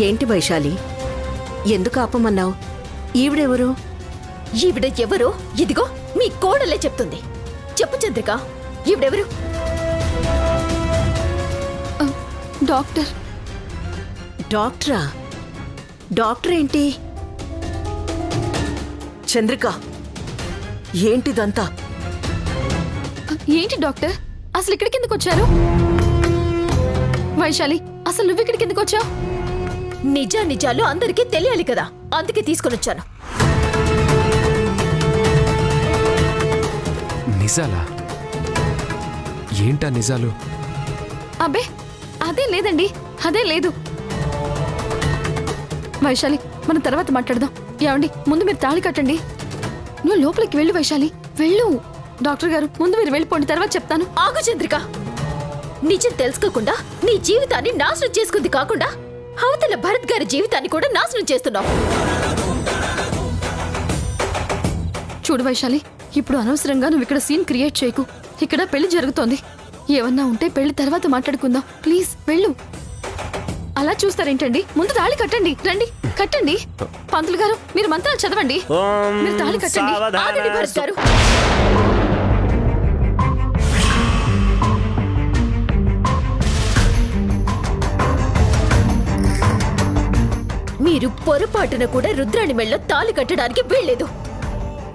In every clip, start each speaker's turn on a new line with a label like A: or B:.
A: ఏంటి వైశాలి, ఎందుకు ఆపమన్నావు? ఈవిడెవరు?
B: ఈవిడ ఎవరో ఇదిగో మీ కోడలే చెప్తుంది. చెప్పు చంద్రిక, ఈవిడెవరు?
C: డాక్టర్.
A: డాక్టరా? డాక్టర్ ఏంటి? చంద్రిక, ఏంటిదంతా?
C: ఏంటి డాక్టర్, అసలు ఇక్కడికి ఎందుకు వచ్చారు? వైశాలి, అసలు నువ్వు ఇక్కడికి ఎందుకు వచ్చావు?
B: నిజాలు అందరికీ తెలియాలి కదా, అందుకే తీసుకొని వచ్చాను.
D: నిజాలా? ఏంటా నిజాలు?
C: అబ్బే అదే లేదండి, అదే లేదు. వైశాలి, మనం తర్వాత మాట్లాడదాం. ఏమండి, ముందు మీరు తాళి కట్టండి. నువ్వు లోపలికి వెళ్ళు వైశాలి, వెళ్ళు. డాక్టర్ గారు, ముందు మీరు వెళ్ళిపోండి, తర్వాత చెప్తాను.
B: ఆగు చంద్రిక, నిజం తెలుసుకోకుండా నీ జీవితాన్ని నాశనం చేసుకుంది కాకుండా అవతల భరత్ గారి జీవితాన్ని కూడా నాశనం చేస్తున్నావు.
C: చూడు వైశాలి, ఇప్పుడు అనవసరంగా నువ్వు ఇక్కడ సీన్ క్రియేట్ చేయకు. ఇక్కడ పెళ్లి జరుగుతోంది. ఏమన్నా ఉంటే పెళ్లి తర్వాత మాట్లాడుకుందాం. ప్లీజ్ వెళ్ళు. అలా చూస్తారేంటండి? ముందు తాళి కట్టండి. రండి, కట్టండి. పంతులు గారు, మీరు మంత్రాలు చదవండి. మీరు తాళి కట్టండి.
B: ఆగండి భరత్ గారు. మీరు పొరపాటున కూడా రుద్రాణి మెళ్ళలో తాళి కట్టడానికి వీల్లేదు.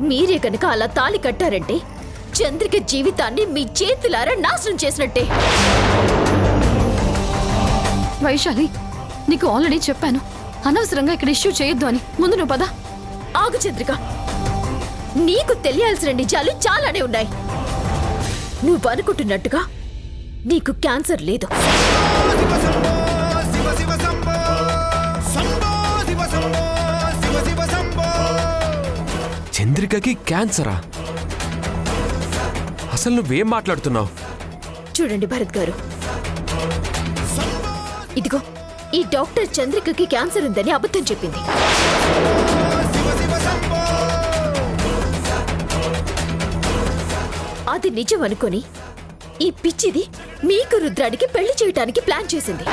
B: మీరే కనుక అలా తాళి కట్టారంటే చంద్రిక జీవితాన్ని మీ చేతులారా నాశనం చేసినట్టే.
C: వైశాలి, నీకు ఆల్రెడీ చెప్పాను, అనవసరంగా ఇక్కడ ఇష్యూ చేయొద్దు అని. ముందు నువ్వు పద.
B: ఆగు చంద్రిక, నీకు తెలియాల్సిన నిజాలు చాలానే ఉన్నాయి. నువ్వు అనుకుంటున్నట్టుగా నీకు క్యాన్సర్ లేదు.
D: చంద్రికకి క్యాన్సరా? అసలు నువ్వేం మాట్లాడుతున్నావు?
B: చూడండి భరత్ గారు, ఇదిగో ఈ డాక్టర్ చంద్రికకి క్యాన్సర్ ఉందని అబద్ధం చెప్పింది. అది నిజం అనుకొని ఈ పిచ్చిది మీకు రుద్రాడికి పెళ్లి చేయడానికి ప్లాన్ చేసింది.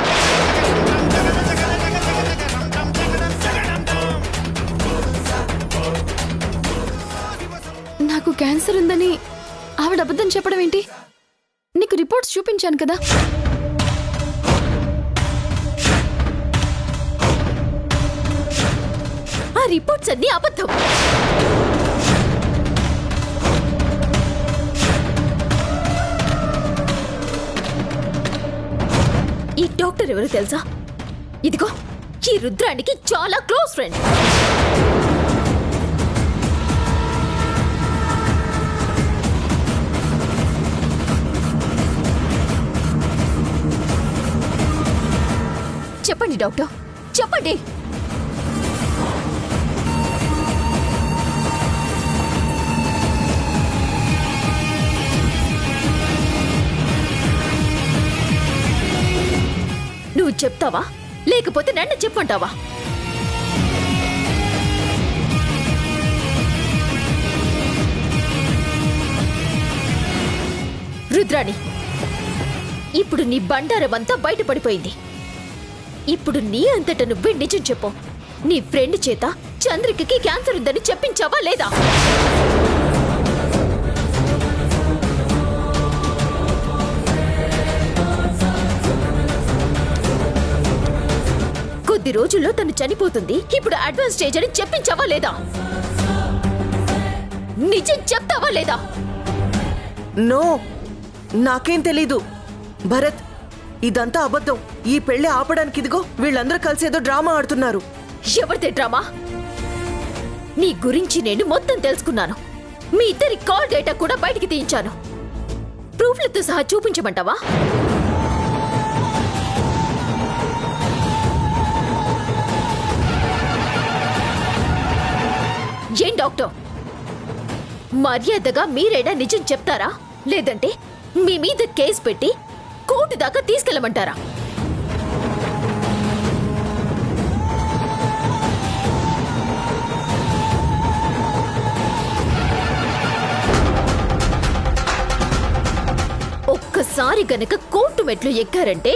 C: నాకు క్యాన్సర్ ఉందని ఆవిడ అబద్ధం చెప్పడం ఏంటి? నీకు రిపోర్ట్స్ చూపించాను కదా.
B: ఆ రిపోర్ట్స్ అన్ని అబద్ధం. ఈ డాక్టర్ ఎవరు తెలుసా? ఇదిగో ఈ రుద్రానికి చాలా క్లోజ్ ఫ్రెండ్. చెప్పండి డాక్టర్, చెప్పండి. నువ్వు చెప్తావా లేకపోతే నన్ను చెప్పంటావా? రుద్రాణి, ఇప్పుడు నీ బండారమంతా బయటపడిపోయింది. ఇప్పుడు నీ అంతట నువ్వే నిజం చెప్పు. నీ ఫ్రెండ్ చేత చంద్రికకి క్యాన్సర్ ఉందని చెప్పించావా లేదా? కొద్ది రోజుల్లో తను చనిపోతుంది, ఇప్పుడు అడ్వాన్స్ స్టేజ్ అని చెప్పించావా లేదా? నిజం చెప్తావా లేదా?
A: నో, నాకేం తెలీదు భరత్. ఇదంతా అబద్ధం. ఈ పెళ్లి ఆపడానికి ఇదిగో వీళ్ళందరూ కలిసి ఏదో డ్రామా ఆడుతున్నారు.
B: ఎవరిదే డ్రామా? నీ గురించి నేను మొత్తం తెలుసుకున్నాను. మీ ఇద్దరి కాల్ డేటా కూడా బయటికి తీయించాను. ప్రూఫ్లతో సహా చూపించమంటావా? ఏం డాక్టర్, మర్యాదగా మీరైనా నిజం చెప్తారా, లేదంటే మీ మీద కేసు పెట్టి కోర్టు దాకా తీసుకెళ్లమంటారా? ఒక్కసారి గనక కోర్టు మెట్లు ఎక్కారంటే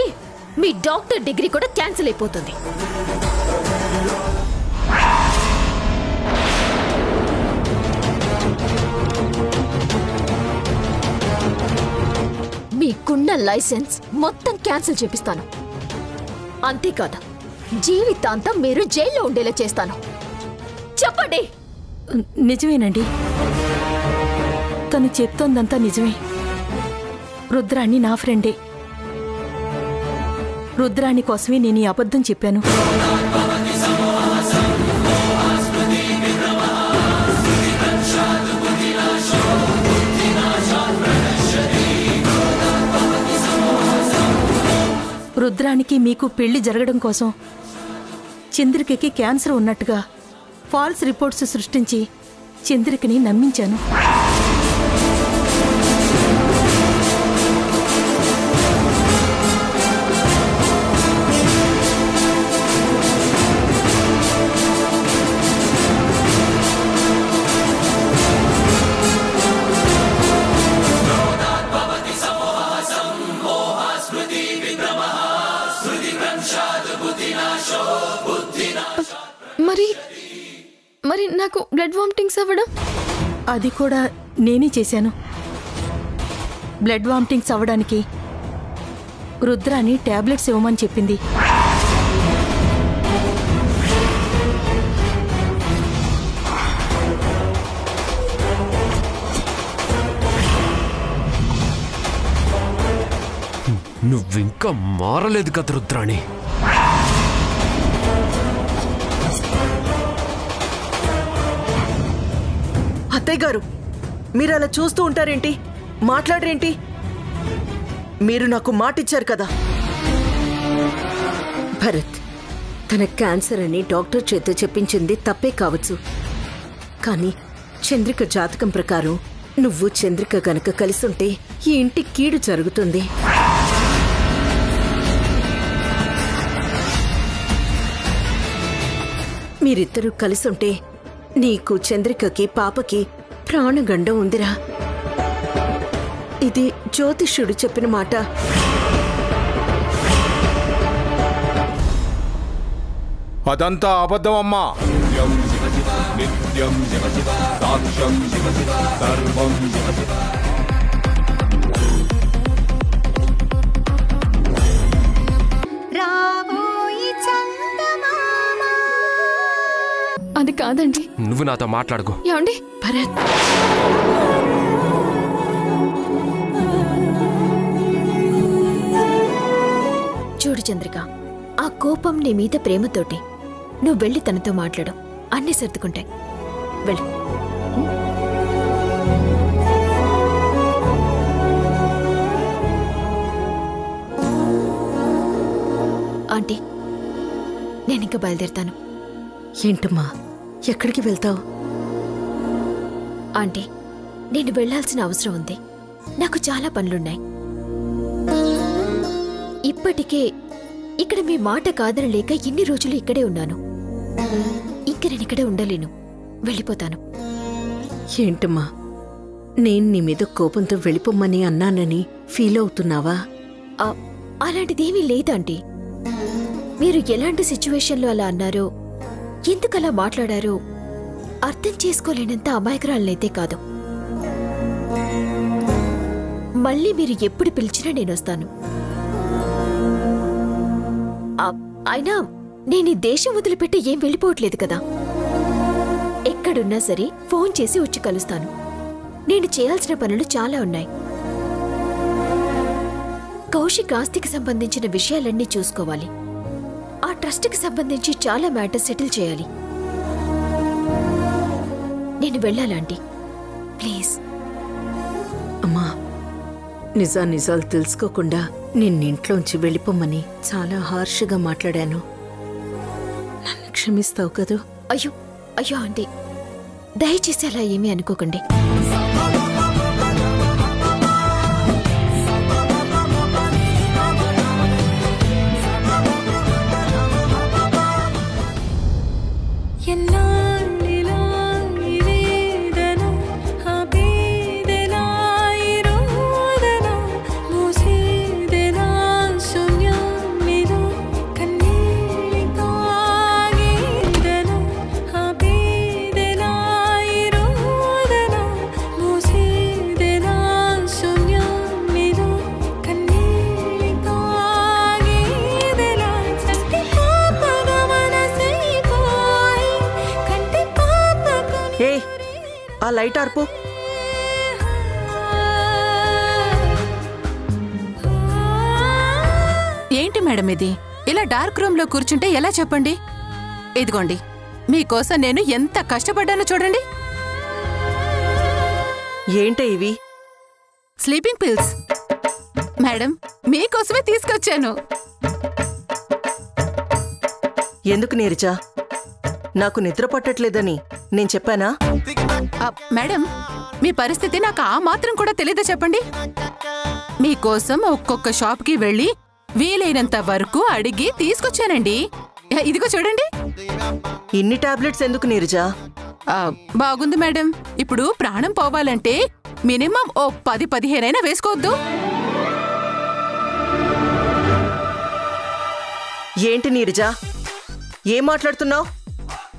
B: మీ డాక్టర్ డిగ్రీ కూడా క్యాన్సిల్ అయిపోతుంది. మీకున్న లైసెన్స్ మొత్తం క్యాన్సిల్ చేపిస్తాను. అంతేకాదు, జీవితాంతం మీరు జైల్లో ఉండేలా చేస్తాను. చెప్పండి.
E: నిజమేనండి, తను చెప్తోందంతా నిజమే. రుద్రాణి నా ఫ్రెండే. రుద్రాణి కోసమే నేను ఈ అబద్ధం చెప్పాను. రుద్రానికి మీకు పెళ్లి జరగడం కోసం చంద్రికకి క్యాన్సర్ ఉన్నట్టుగా ఫాల్స్ రిపోర్ట్స్ సృష్టించి చంద్రికని నమ్మించాను.
C: మరి నాకు బ్లడ్ వామిటింగ్స్ అవ్వడం?
E: అది కూడా నేనే చేశాను. బ్లడ్ వామిటింగ్స్ అవ్వడానికి రుద్రాని టాబ్లెట్స్ ఇవ్వమని చెప్పింది.
D: నువ్వింకా మారలేదు కదా రుద్రాణి.
A: అత్తయ్య గారు, మీరు అలా చూస్తూ ఉంటారేంటి? మాట్లాడరేంటి? మీరు నాకు మాటిచ్చారు కదా.
F: భరత్, తన క్యాన్సర్ అని డాక్టర్ చేత చెప్పించింది తప్పే కావచ్చు. కానీ చంద్రిక జాతకం ప్రకారం నువ్వు చంద్రిక గనక కలిసుంటే ఈ ఇంటి కీడు జరుగుతుంది. మీరిద్దరూ కలిసుంటే నీకు చంద్రికకి పాపకి ప్రాణగండం ఉందిరా. ఇది జ్యోతిష్యుడు చెప్పిన మాట.
G: అదంతా అబద్ధం అమ్మా.
C: అది కాదండి.
D: నువ్వు నాతో మాట్లాడుకో.
C: ఏమండి?
E: భరత్,
B: చూడు చంద్రిక, ఆ కోపం నీ మీద ప్రేమతోటి. నువ్వు వెళ్ళి తనతో మాట్లాడు, అన్నీ సర్దుకుంటాయి. వెళ్ళి. ఆంటీ, నేనింక బయలుదేరుతాను.
F: ఏంటమ్మా, ఎక్కడికి వెళ్తావు?
B: ఆంటీ, నేను వెళ్లాల్సిన అవసరం ఉంది. నాకు చాలా పనులున్నాయి. ఇప్పటికే ఇక్కడ మీ మాట కాదనలేక ఇన్ని రోజులు ఇక్కడే ఉన్నాను. ఇంక నేను ఇక్కడే ఉండలేను, వెళ్ళిపోతాను.
F: ఏంటమ్మా, నేను నీ మీద కోపంతో వెళ్ళిపోమ్మని అన్నానని ఫీల్ అవుతున్నావా?
B: అలాంటిదేమీ లేదంటీ. మీరు ఎలాంటి సిచ్యువేషన్లో అలా అన్నారో, ఎందుకలా మాట్లాడారో అర్థం చేసుకోలేనంత అమాయకురాలనైతే కాదు. మళ్ళీ మీరు ఎప్పుడు పిలిచినా నేనొస్తాను. అయినా నేను ఈ దేశం వదిలిపెట్టి ఏం వెళ్ళిపోవట్లేదు కదా. ఎక్కడున్నా సరే ఫోన్ చేసి వచ్చి కలుస్తాను. నేను చేయాల్సిన పనులు చాలా ఉన్నాయి. కౌశిక్ ఆస్తికి సంబంధించిన విషయాలన్నీ చూసుకోవాలి. ఆ ట్రస్ట్కి సంబంధించి చాలా మ్యాటర్స్ సెటిల్ చేయాలి. నేను వెళ్ళాలంటీ, ప్లీజ్.
F: అమ్మా, నిజాలు తెలుసుకోకుండా నిన్నింట్లోంచి వెళ్ళిపోమ్మని చాలా హార్ష్గా మాట్లాడాను. నన్ను క్షమిస్తావు కదూ?
B: అయ్యో అయ్యో ఆంటీ, దయచేసి అలా ఏమీ అనుకోకండి.
H: Music
A: ఆ లైట్ ఆర్పు.
H: ఏంటి మేడం ఇది? ఇలా డార్క్ రూమ్ లో కూర్చుంటే ఎలా చెప్పండి? ఇదిగోండి, మీకోసం నేను ఎంత కష్టపడ్డానో చూడండి.
A: ఏంటే ఇవి?
H: స్లీపింగ్ పిల్స్ మేడం, మీకోసమే తీసుకొచ్చాను.
A: ఎందుకు నీరజ? నాకు నిద్ర పట్టట్లేదని నేను చెప్పానా?
H: మేడం, మీ పరిస్థితి నాకు ఆ మాత్రం కూడా తెలీదా చెప్పండి? మీకోసం ఒక్కొక్క షాప్కి వెళ్ళి వీలైనంత వరకు అడిగి తీసుకొచ్చానండి. ఇదిగో చూడండి.
A: ఇన్ని టాబ్లెట్స్ ఎందుకు నీరజ?
H: బాగుంది మేడం. ఇప్పుడు ప్రాణం పోవాలంటే మినిమం ఓ 10-15 అయినా వేసుకోవద్దు.
A: ఏంటి నీరజ, ఏం మాట్లాడుతున్నావు?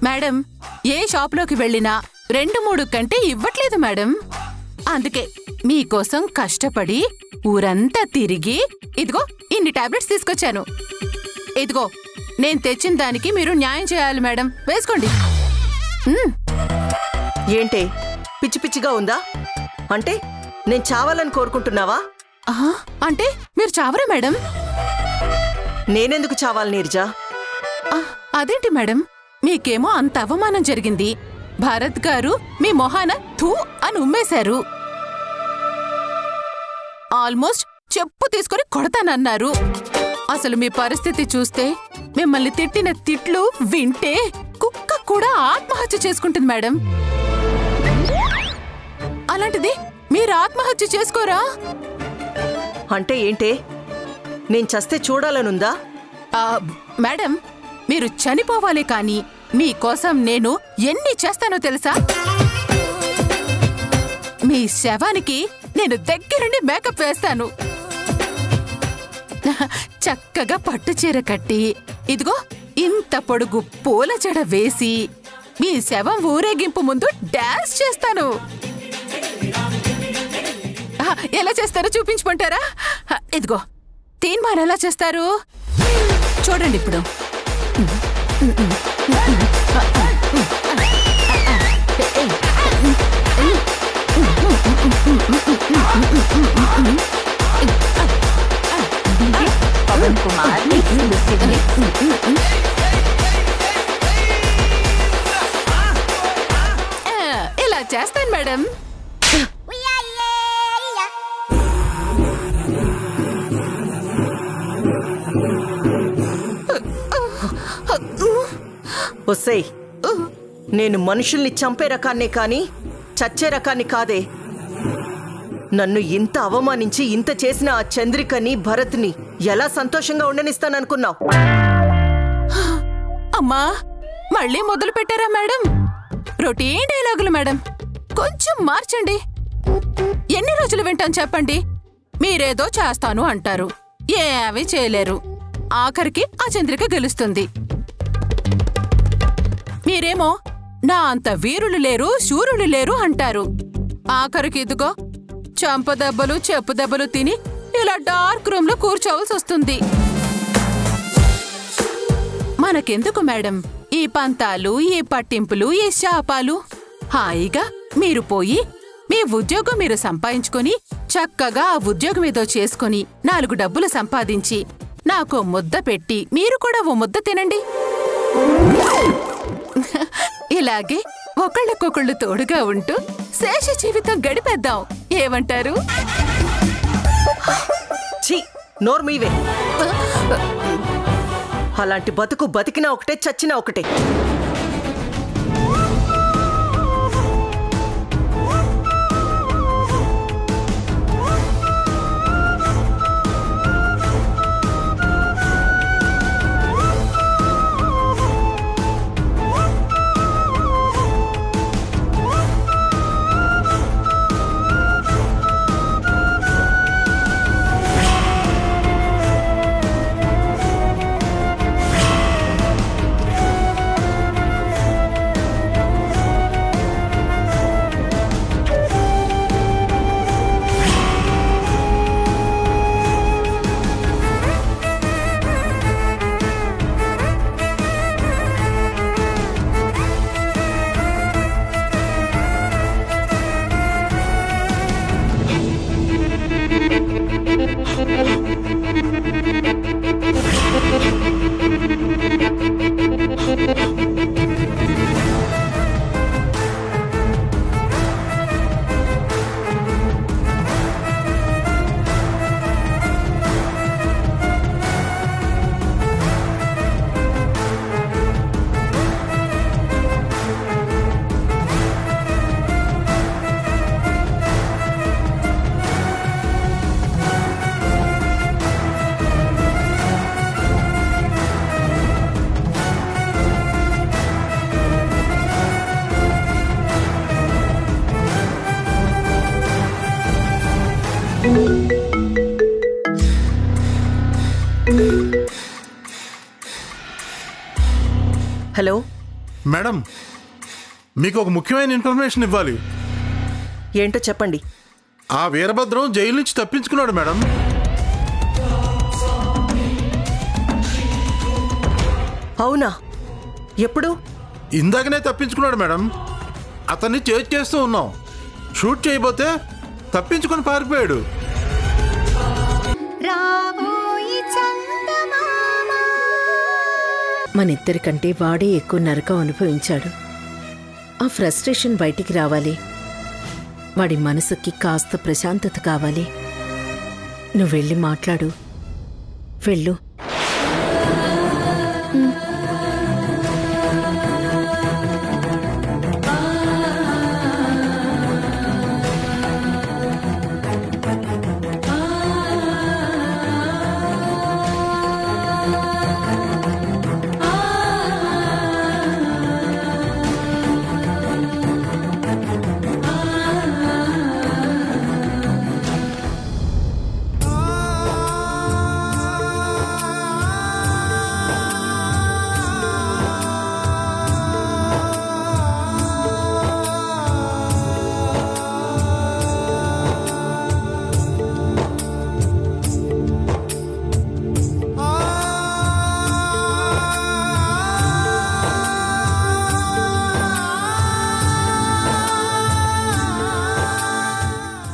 H: మేడం, ఏ షాప్లోకి వెళ్ళినా 2-3 కంటే ఇవ్వట్లేదు మేడం. అందుకే మీకోసం కష్టపడి ఊరంతా తిరిగి ఇదిగో ఇన్ని టాబ్లెట్స్ తీసుకొచ్చాను. ఇదిగో, నేను తెచ్చిన దానికి మీరు న్యాయం చేయాలి మేడం. వేసుకోండి.
A: ఏంటే పిచ్చి పిచ్చిగా ఉందా? అంటే నేను చావాలని కోరుకుంటున్నావా?
H: అంటే మీరు చావరా మేడం?
A: నేనెందుకు చావాలి నీరజ?
H: అదేంటి మేడం, మీకేమో అంత అవమానం జరిగింది. భారత్ గారు మీ మొహాన థూ అని ఉమ్మేశారు. ఆల్మోస్ట్ చెప్పు తీసుకుని కొడతానన్నారు. అసలు మీ పరిస్థితి చూస్తే, మిమ్మల్ని తిట్టిన తిట్లు వింటే కుక్క కూడా ఆత్మహత్య చేసుకుంటుంది మేడం. అలాంటిది మీరు ఆత్మహత్య చేసుకోరా?
A: అంటే ఏంటే, నేను చస్తే చూడాలనుందా?
H: మేడం, మీరు చనిపోవాలి కానీ మీకోసం నేను ఎన్ని చేస్తానో తెలుసా? మీ శవానికి నేను దగ్గరుండి మేకప్ వేస్తాను. చక్కగా పట్టు చీర కట్టి ఇదిగో ఇంత పొడుగు పూల జడ వేసి మీ శవం ఊరేగింపు ముందు డాన్స్ చేస్తాను. ఎలా చేస్తారో చూపించమంటారా? ఇదిగో తీన్మార్ ఎలా చేస్తారు చూడండి ఇప్పుడు.
I: పవన్ కుమార్
H: ఇలా చేస్తాను మేడం.
A: ఒసేయ్, నేను మనుషుల్ని చంపే రకాన్నే కాని చచ్చే రకాన్ని కాదే. నన్ను ఇంత అవమానించి ఇంత చేసిన ఆ చంద్రికని భరత్ని ఎలా సంతోషంగా ఉండనిస్తాననుకున్నావు?
H: అమ్మా, మళ్ళీ మొదలు పెట్టారా మేడం? రొటీన్ డైలాగులు మేడం, కొంచెం మార్చండి. ఎన్ని రోజులు వింటాను చెప్పండి? మీరేదో చేస్తాను అంటారు, ఏమీ చేయలేరు. ఆఖరికి ఆ చంద్రిక గెలుస్తుంది. మీరేమో నా అంత వీరులు లేరు, శూరులు లేరు అంటారు. ఆఖరికి ఇదిగో చంప దెబ్బలు చెప్పు దెబ్బలు తిని ఇలా డార్క్ రూమ్ లో కూర్చోవలసి వస్తుంది. మనకెందుకు మేడం ఈ పంతాలు, ఈ పట్టింపులు, ఈ శాపాలు? హాయిగా మీరు పోయి మీ ఉద్యోగం మీరు సంపాదించుకొని చక్కగా ఆ ఉద్యోగం ఏదో చేసుకుని 4 డబ్బులు సంపాదించి నాకో ముద్ద పెట్టి మీరు కూడా ఓ ముద్ద తినండి. ఇలాగే ఒకళ్ళకొకళ్ళు తోడుగా ఉంటూ శేష జీవితం గడిపేద్దాం. ఏమంటారు?
A: ఛీ, నోర్మీవే. అలాంటి బతుకు బతికినా ఒకటే, చచ్చినా ఒకటే. హలో
J: మేడం, మీకు ఒక ముఖ్యమైన ఇన్ఫర్మేషన్ ఇవ్వాలి.
A: ఏంటో చెప్పండి.
J: ఆ వీరభద్రం జైలు నుంచి తప్పించుకున్నాడు మేడం.
A: అవునా? ఎప్పుడు?
J: ఇందాకనే తప్పించుకున్నాడు మేడం. అతన్ని చేజ్ చేస్తూ ఉన్నాం. షూట్ చేయబోతే తప్పించుకొని పారిపోయాడు.
F: మనిద్దరికంటే వాడే ఎక్కువ నరకం అనుభవించాడు. ఆ ఫ్రస్ట్రేషన్ బయటికి రావాలి. వాడి మనసుకి కాస్త ప్రశాంతత కావాలి. నువ్వు వెళ్ళి మాట్లాడు. వెళ్ళు.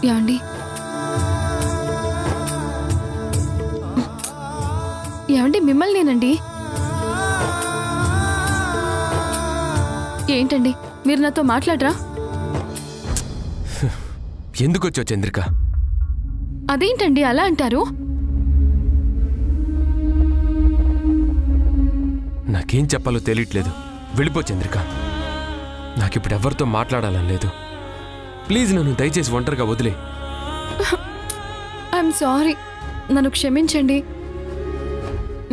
C: ఏమండి? ఏమండి మిమ్మల్నేనండి. ఏంటండి మీరు నాతో మాట్లాడరా?
D: ఎందుకొచ్చావు చంద్రిక?
C: అదేంటండి అలా అంటారు?
D: నాకేం చెప్పాలో తెలియట్లేదు. వెళ్ళిపో చంద్రిక. నాకిప్పుడు ఎవరితో మాట్లాడాలని లేదు. ప్లీజ్ నన్ను దయచేసి ఒంటరిగా వదిలే.
C: ఐఎమ్ సారీ, నన్ను క్షమించండి.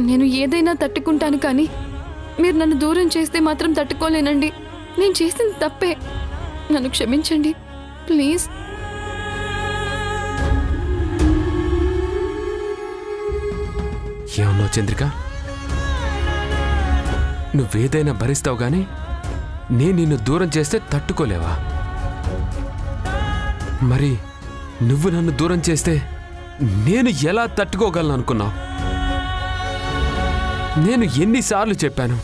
C: నేను ఏదైనా తట్టుకుంటాను, కానీ మీరు నన్ను దూరం చేస్తే మాత్రం తట్టుకోలేనండి. నేను చేసింది తప్పే, నన్ను క్షమించండి ప్లీజ్.
D: ఏమన్నావు చంద్రిక? నువ్వేదైనా భరిస్తావు గాని నేను నిన్ను దూరం చేస్తే తట్టుకోలేవా? మరి నువ్వు నన్ను దూరం చేస్తే నేను ఎలా తట్టుకోగలను అనుకున్నావు? నేను ఎన్నిసార్లు చెప్పాను,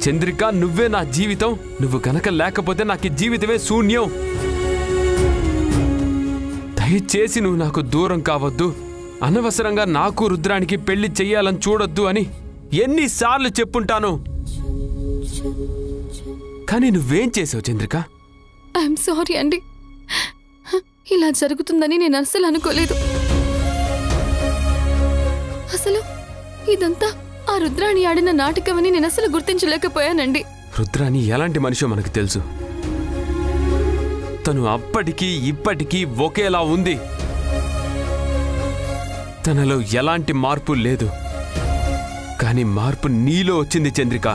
D: చంద్రిక నువ్వే నా జీవితం, నువ్వు కనుక లేకపోతే నాకు ఈ జీవితమే శూన్యం. దయచేసి నువ్వు నాకు దూరం కావద్దు, అనవసరంగా నాకు రుద్రానికి పెళ్లి చెయ్యాలని చూడొద్దు అని ఎన్నిసార్లు చెప్పుంటాను. కానీ నువ్వేం చేసావు చంద్రిక?
C: ఐఎమ్ సారీ అండి, ఇలా జరుగుతుందని నేను అస్సలు అనుకోలేదు. అసలు ఇదంతా ఆ రుద్రాణి ఆడిన నాటకమని నేను అసలు గుర్తించలేకపోయానండి.
D: రుద్రాణి ఎలాంటి మనిషో మనకు తెలుసు. తను అప్పటికీ ఇప్పటికీ ఒకేలా ఉంది. తనలో ఎలాంటి మార్పు లేదు. కానీ మార్పు నీలో వచ్చింది చంద్రిక.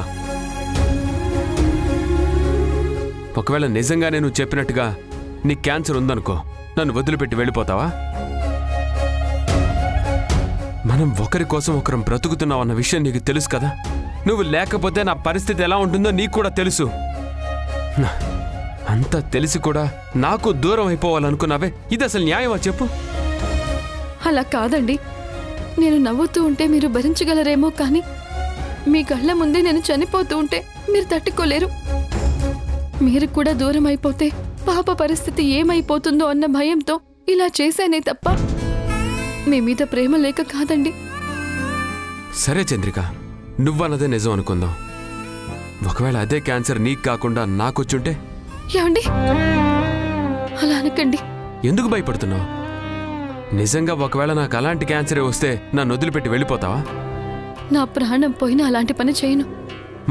D: ఒకవేళ నిజంగానే నువ్వు చెప్పినట్టుగా నీ క్యాన్సర్ ఉందనుకో, నన్ను వదిలిపెట్టి వెళ్ళిపోతావా? మనం ఒకరి కోసం ఒకరం బ్రతుకుతున్నాం అన్న విషయం నీకు తెలుసు కదా. నువ్వు లేకపోతే నా పరిస్థితి ఎలా ఉంటుందో నీకు కూడా తెలుసు. అంతా తెలిసి కూడా నాకు దూరం అయిపోవాలనుకున్నావే, ఇది అసలు న్యాయమా చెప్పు?
C: అలా కాదండి, నేను నవ్వుతూ ఉంటే మీరు భరించగలరేమో, కానీ మీ కళ్ళ ముందే నేను చనిపోతూ ఉంటే మీరు తట్టుకోలేరు. మీరు కూడా దూరం అయిపోతే పాప పరిస్థితి ఏమైపోతుందో అన్న భయంతో ఇలా చేశానే తప్ప మీ మీద ప్రేమ లేక కాదండి.
D: సరే చంద్రిక, నువ్వన్నదే నిజం అనుకుందాం. ఒకవేళ అదే క్యాన్సర్ నీకు కాకుండా నాకొచ్చుంటే?
C: ఏమండి, అలా అనకండి.
D: ఎందుకు భయపడుతున్నావు? నిజంగా ఒకవేళ నాకు అలాంటి క్యాన్సరే వస్తే నన్ను వదిలిపెట్టి వెళ్ళిపోతావా?
C: నా ప్రాణం పోయినా అలాంటి పని చేయను.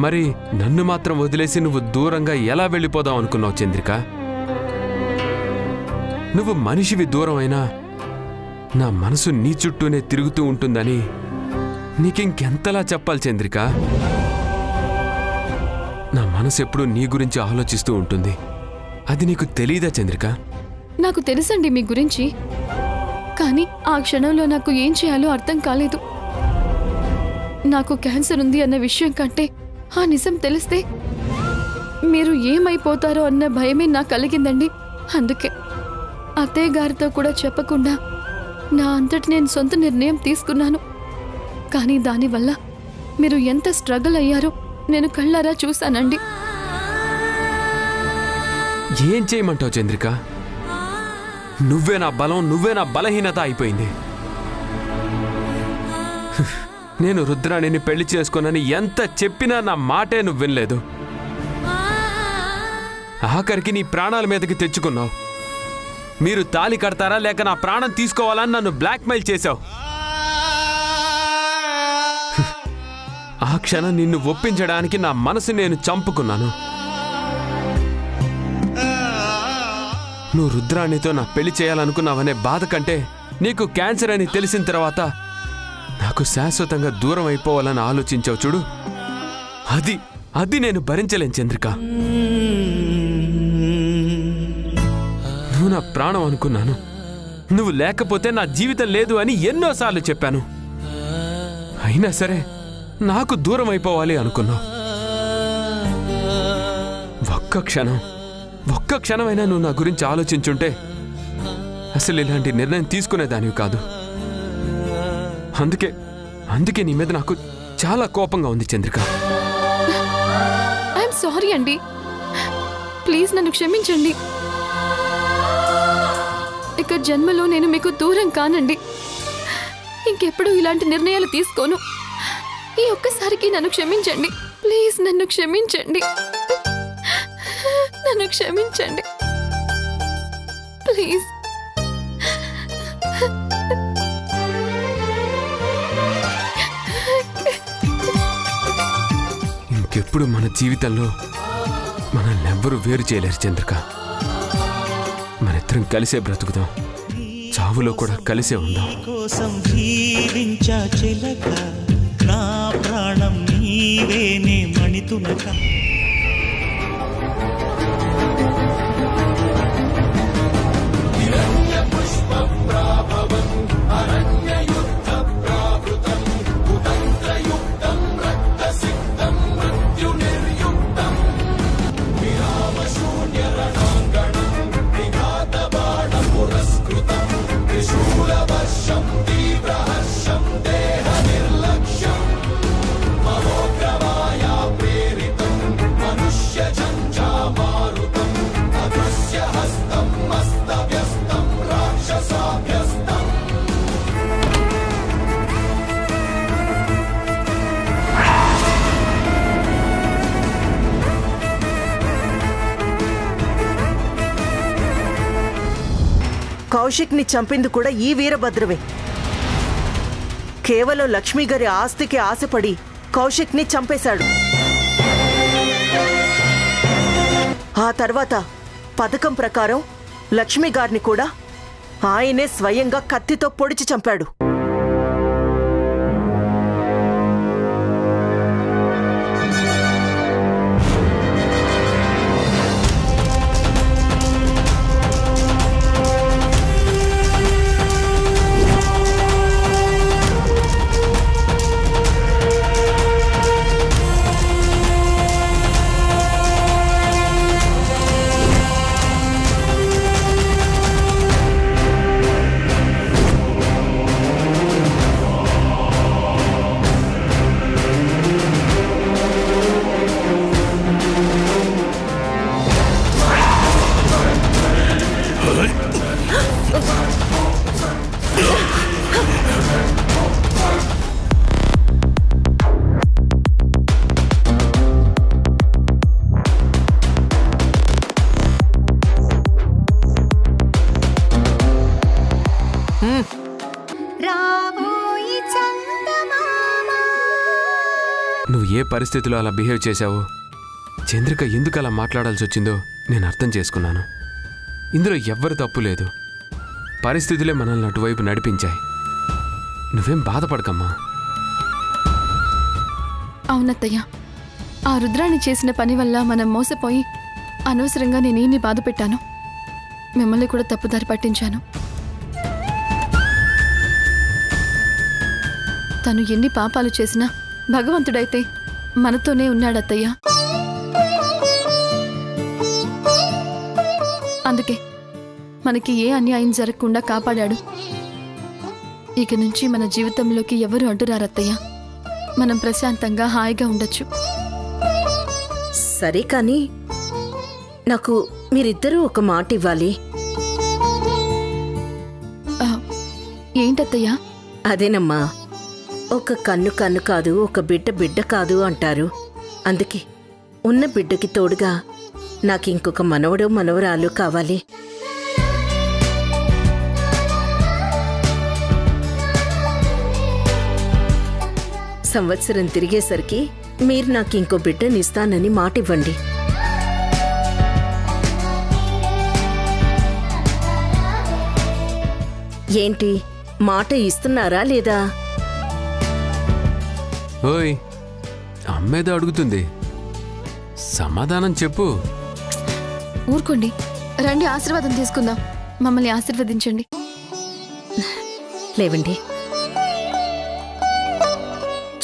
D: మరి నన్ను మాత్రం వదిలేసి నువ్వు దూరంగా ఎలా వెళ్ళిపోదాం అనుకున్నావు చంద్రిక? నువ్వు మనిషివి దూరం అయినా నా మనసు నీ చుట్టూనే తిరుగుతూ ఉంటుందని నీకింకెంతలా చెప్పాలి చంద్రిక? నా మనసు ఎప్పుడూ నీ గురించి ఆలోచిస్తూ ఉంటుంది. అది నీకు తెలీదా చంద్రిక?
C: నాకు తెలుసండి మీ గురించి, కానీ ఆ క్షణంలో నాకు ఏం చేయాలో అర్థం కాలేదు. నాకు క్యాన్సర్ ఉంది అన్న విషయం కంటే ఆ నిజం తెలిస్తే మీరు ఏమైపోతారో అన్న భయమే నాకు కలిగిందండి. అందుకే అత్తయ్య గారితో కూడా చెప్పకుండా నా అంతటి నేను సొంత నిర్ణయం తీసుకున్నాను. కానీ దానివల్ల మీరు ఎంత స్ట్రగుల్ అయ్యారో నేను కళ్ళారా చూశానండి.
D: ఏం చేయమంటావు చంద్రిక? నువ్వే నా బలం, నువ్వే నా బలహీనత అయిపోయింది. నేను రుద్రాణిని పెళ్లి చేసుకోనని ఎంత చెప్పినా నా మాటే నువ్వు వినలేదు. ఆఖరికి నీ ప్రాణాల మీదకి తెచ్చుకున్నావు. మీరు తాళి కడతారా లేక నా ప్రాణం తీసుకోవాలని నన్ను బ్లాక్మెయిల్ చేశావు. ఆ క్షణం నిన్ను ఒప్పించడానికి నా మనసు నేను చంపుకున్నాను. నువ్వు రుద్రాణితో నా పెళ్లి చేయాలనుకున్నావనే బాధ కంటే నీకు క్యాన్సర్ అని తెలిసిన తర్వాత నాకు శాశ్వతంగా దూరం అయిపోవాలని ఆలోచించావు చూడు, అది నేను భరించలేను చంద్రిక. నువ్వు నా ప్రాణం అనుకున్నాను. నువ్వు లేకపోతే నా జీవితం లేదు అని ఎన్నోసార్లు చెప్పాను. అయినా సరే నాకు దూరం అయిపోవాలి అనుకున్నావు. ఒక్క క్షణమైనా నువ్వు నా గురించి ఆలోచించుంటే అసలు ఇలాంటి నిర్ణయం తీసుకునేదానివి కాదు. అందుకే నీ మీద నాకు చాలా కోపంగా ఉంది చంద్రిక.
C: ఐఎమ్ సారీ అండి, ప్లీజ్ నన్ను క్షమించండి. ఇక జన్మలో నేను మీకు దూరం కానండి. ఇంకెప్పుడు ఇలాంటి నిర్ణయాలు తీసుకోను. ఈ ఒక్కసారికి నన్ను క్షమించండి, ప్లీజ్ నన్ను క్షమించండి, నన్ను క్షమించండి ప్లీజ్.
D: ఇంకెప్పుడు మన జీవితంలో మనల్ని ఎవ్వరూ వేరు చేయలేరు చంద్రిక. మనిద్దరం కలిసే బ్రతుకుదాం, చావులో కూడా కలిసే ఉందాం.
K: కోసం జీవించా చిలక, నా ప్రాణం నీవేనే మణితునక.
A: కౌశిక్ని చంపింది కూడా ఈ వీరభద్రవే. కేవలం లక్ష్మి గారి ఆస్తికి ఆశపడి కౌశిక్ని చంపేశాడు. ఆ తర్వాత పథకం ప్రకారం లక్ష్మి గారిని కూడా ఆయనే స్వయంగా కత్తితో పొడిచి చంపాడు.
D: నువ్వు ఏ పరిస్థితిలో అలా బిహేవ్ చేశావో, చంద్రిక ఎందుకు అలా మాట్లాడాల్సి వచ్చిందో నేను అర్థం చేసుకున్నాను. ఇందులో ఎవ్వరి తప్పు లేదు. పరిస్థితులే మనల్ని అటువైపు నడిపించాయి. నువ్వేం బాధపడకమ్మా.
C: అవునత్తయ్య, ఆ రుద్రాణి చేసిన పని వల్ల మనం మోసపోయి అనవసరంగా నేనేన్ని బాధ పెట్టాను. మిమ్మల్ని కూడా తప్పుదారి పట్టించాను. తను ఎన్ని పాపాలు చేసినా భగవంతుడైతే మనతోనే ఉన్నాడత్తయ్య. అందుకే మనకి ఏ అన్యాయం జరగకుండా కాపాడాడు. ఇక నుంచి మన జీవితంలోకి ఎవరు అడ్డురారత్తయ్య. మనం ప్రశాంతంగా హాయిగా ఉండొచ్చు.
F: సరే కానీ నాకు మీరిద్దరూ ఒక మాట ఇవ్వాలి.
C: ఏంటత్తయ్యా?
F: అదేనమ్మా, ఒక కన్ను కన్ను కాదు, ఒక బిడ్డ బిడ్డ కాదు అంటారు. అందుకే ఉన్న బిడ్డకి తోడుగా నాకింకొక మనవడు మనవరాలు కావాలి. సంవత్సరం తిరిగేసరికి మీరు నాకింకో బిడ్డనిస్తానని మాటివ్వండి. ఏంటి, మాట ఇస్తున్నారా లేదా?
D: ఓయ్, అమ్మేదో అడుగుతుంది, సమాధానం చెప్పు.
C: ఊరుకోండి, రండి ఆశీర్వాదం తీసుకుందాం. మమ్మల్ని ఆశీర్వదించండి.
F: లేవండి.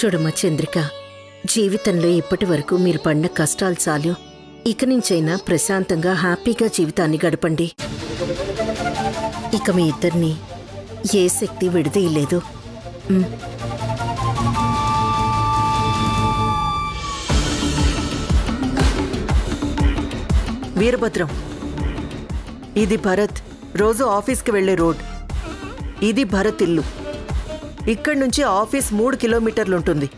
F: చూడమ్మా చంద్రిక, జీవితంలో ఇప్పటి వరకు మీరు పడిన కష్టాలు చాలు. ఇక నుంచైనా ప్రశాంతంగా హ్యాపీగా జీవితాన్ని గడపండి. ఇక మీ ఇద్దరిని ఏ శక్తి విడదీయలేదు.
A: వీరభద్రం, ఇది భరత్ రోజు ఆఫీస్కి వెళ్లే రోడ్. ఇది భరత్ ఇల్లు. ఇక్కడి నుంచి ఆఫీస్ 3 కిలోమీటర్లుంటుంది.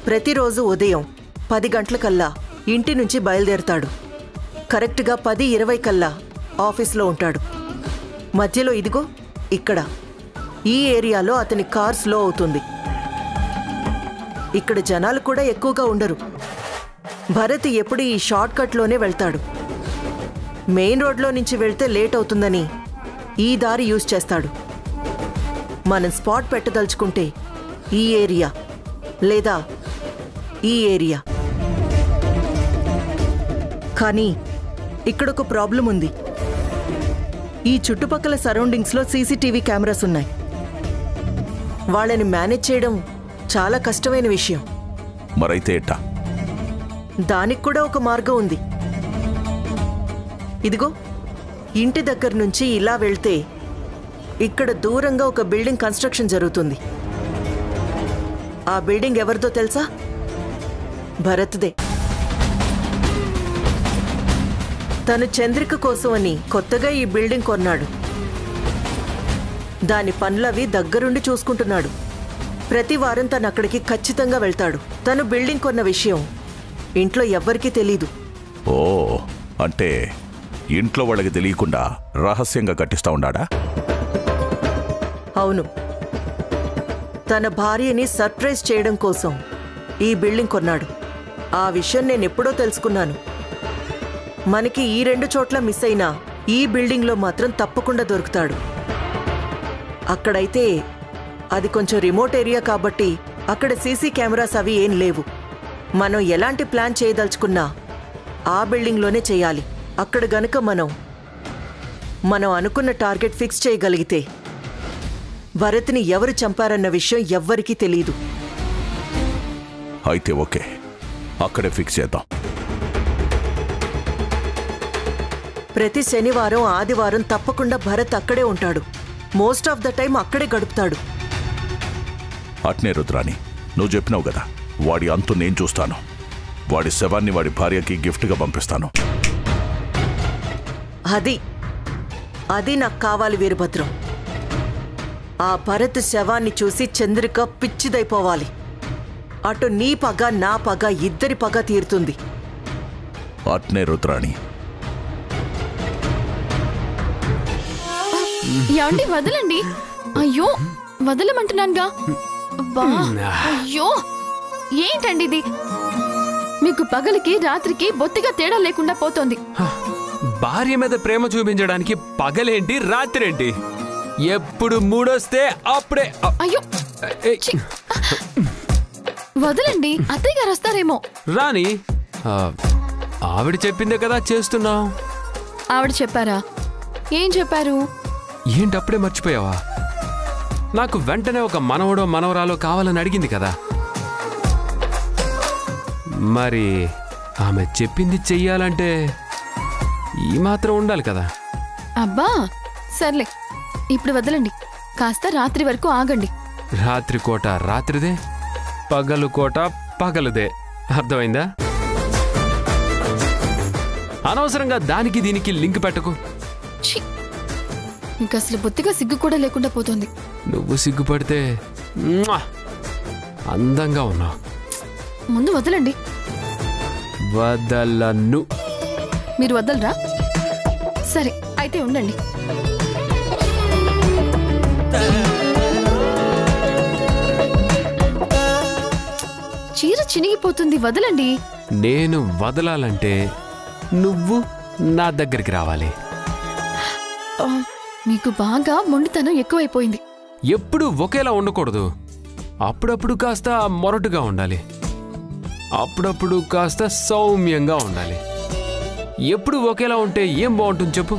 A: ప్రతిరోజు ఉదయం 10 గంటలకల్లా ఇంటి నుంచి బయలుదేరతాడు. కరెక్ట్గా 10:20 కల్లా ఆఫీస్లో ఉంటాడు. మధ్యలో ఇదిగో ఇక్కడ ఈ ఏరియాలో అతని కార్ స్లో అవుతుంది. ఇక్కడ జనాలు కూడా ఎక్కువగా ఉండరు. భరత్ ఎప్పుడు ఈ షార్ట్ కట్లోనే వెళ్తాడు. మెయిన్ రోడ్లో నుంచి వెళ్తే లేట్ అవుతుందని ఈ దారి యూజ్ చేస్తాడు. మనం స్పాట్ పెట్టదలుచుకుంటే ఈ ఏరియా లేదా ఈ ఏరియా. కానీ ఇక్కడొక ప్రాబ్లం ఉంది. ఈ చుట్టుపక్కల సరౌండింగ్స్లో సీసీటీవీ కెమెరాస్ ఉన్నాయి. వాళ్ళని మేనేజ్ చేయడం చాలా కష్టమైన విషయం.
L: మరైతే ఎట్టా?
A: దానికి కూడా ఒక మార్గం ఉంది. ఇదిగో ఇంటి దగ్గర నుంచి ఇలా వెళ్తే ఇక్కడ దూరంగా ఒక బిల్డింగ్ కన్స్ట్రక్షన్ జరుగుతుంది. ఆ బిల్డింగ్ ఎవరిదో తెలుసా? భరత్దే. తను చంద్రిక కోసమని కొత్తగా ఈ బిల్డింగ్ కొన్నాడు. దాని పనులవి దగ్గరుండి చూసుకుంటున్నాడు. ప్రతి వారం తను అక్కడికి ఖచ్చితంగా వెళ్తాడు. తను బిల్డింగ్ కొన్న విషయం ఇంట్లో ఎవ్వరికీ తెలీదు.
L: ఓ, అంటే ఇంట్లో వాళ్ళకి తెలియకుండా రహస్యంగా కట్టిస్తా ఉన్నాడా?
A: అవును. తన భార్యని సర్ప్రైజ్ చేయడం కోసం ఈ బిల్డింగ్ కొన్నాడు. ఆ విషయం నేనెప్పుడో తెలుసుకున్నాను. మనకి ఈ 2 చోట్ల మిస్ అయినా ఈ బిల్డింగ్లో మాత్రం తప్పకుండా దొరుకుతాడు. అక్కడైతే అది కొంచెం రిమోట్ ఏరియా కాబట్టి అక్కడ సీసీ కెమెరాస్ అవి ఏం లేవు. మనం ఎలాంటి ప్లాన్ చేయదలుచుకున్నా ఆ బిల్డింగ్లోనే చేయాలి. అక్కడ గనుక మనం అనుకున్న టార్గెట్ ఫిక్స్ చేయగలిగితే భరత్ని ఎవరు చంపారన్న విషయం ఎవ్వరికీ తెలీదు.
L: అయితే ఓకే, అక్కడే ఫిక్స్ చేద్దాం.
A: ప్రతి శనివారం ఆదివారం తప్పకుండా భరత్ అక్కడే ఉంటాడు. మోస్ట్ ఆఫ్ ద టైం అక్కడే గడుపుతాడు.
L: అట్నే రుద్రాణి, నువ్వు చెప్పినావు కదా, వాడి అంతు నేను చూస్తాను. వాడి శవాన్ని వాడి భార్యకి గిఫ్ట్గా పంపిస్తాను.
A: అది నాకు కావాలి వీరభద్రం. ఆ భరత్ శవాన్ని చూసి చంద్రిక పిచ్చిదైపోవాలి. అటు నీ పగ నా పగ ఇద్దరి పగ తీరుతుంది.
L: అట్నే రుద్రాణి.
C: యాండి వదలండి. అయ్యో వదలమంటున్నానుగా. అయ్యో ఏంటండి ఇది? మీకు పగలికి రాత్రికి బొత్తిగా తేడా లేకుండా పోతోంది.
D: భార్య మీద ప్రేమ చూపించడానికి పగలేంటి రాత్రేంటి? ఎప్పుడు మూడొస్తే అప్పుడే.
C: అయ్యో వదలండి, అత్తయ్య గారు వస్తారేమో.
D: రాని, ఆవిడ చెప్పిందే కదా చేస్తున్నావు.
C: ఆవిడ చెప్పారా? ఏం చెప్పారు?
D: ఏంటి అప్పుడే మర్చిపోయావా? నాకు వెంటనే ఒక మనవడో మనవరాలో కావాలని అడిగింది కదా. మరి ఆమె చెప్పింది చెయ్యాలంటే ఈ మాత్రం ఉండాలి కదా.
C: అబ్బా సర్లే, ఇప్పుడు వదలండి. కాస్త రాత్రి వరకు ఆగండి.
D: రాత్రి కోట రాత్రిదే, పగలు కోట పగలుదే. అర్థమైందా? అనవసరంగా దానికి దీనికి లింక్ పెట్టకు.
C: నీకు అసలు బొత్తిగా సిగ్గు కూడా లేకుండా పోతుంది.
D: నువ్వు సిగ్గుపడితే అందంగా ఉన్నావు.
C: ముందు వదలండి.
D: వదలను.
C: మీరు వదలరా? సరే అయితే ఉండండి. చీర చినిగిపోతుంది, వదలండి.
D: నేను వదలాలంటే నువ్వు నా దగ్గరికి రావాలి.
C: మీకు బాగా మొండితనం ఎక్కువైపోయింది.
D: ఎప్పుడు ఒకేలా ఉండకూడదు. అప్పుడప్పుడు కాస్త మొరటుగా ఉండాలి, అప్పుడప్పుడు కాస్త సౌమ్యంగా ఉండాలి. ఎప్పుడు ఒకేలా ఉంటే ఏం బాగుంటుంది చెప్పు?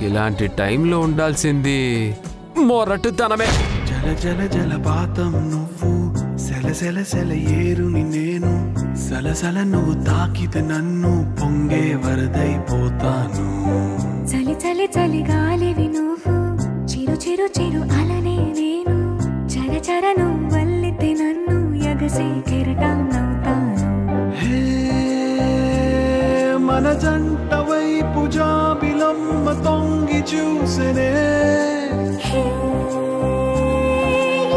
D: ఇలాంటి టైంలో ఉండాల్సింది మొరటుతనమే.
M: జల జల జలపాతం నువ్వు, సెల సెల సెల ఏరుని నేను, సలసల నువ్వు తాకితే నన్ను పొంగే వరదైపోతాను.
N: చలి చలి చలి గాలివి నువ్వు, చిరు చిరు చిరు అలనే నేను, చర చర నువ్వల్లితే నన్ను ఎగసి కెరటాన్నవుతాను.
M: మన జంట వైపు జాబిలమ్మ తొంగి చూసెనే,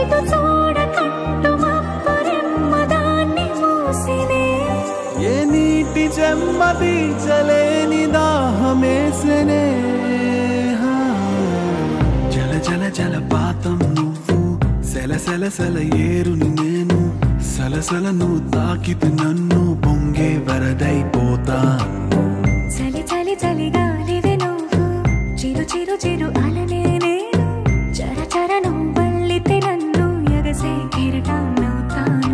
N: ఇటు చూడకంటూ మబ్బరెమ్మ దాన్ని మూసినే,
M: ఏ నీటి చెమ్మ తీర్చలేని దాహమేసెనే. జల జల జలపాతం నువ్వు, సెల సెల సెల ఏరుని నేను, సలసల నువ్వు తాకితే నన్ను పొంగే వరదైపోతాను.
N: చలి చలి చలి గాలివి నువ్వు, చిరు చిరు చిరు అలనే నేను, చర చర నువ్వల్లితే నన్ను ఎగసే కెరటాన్నవుతాను.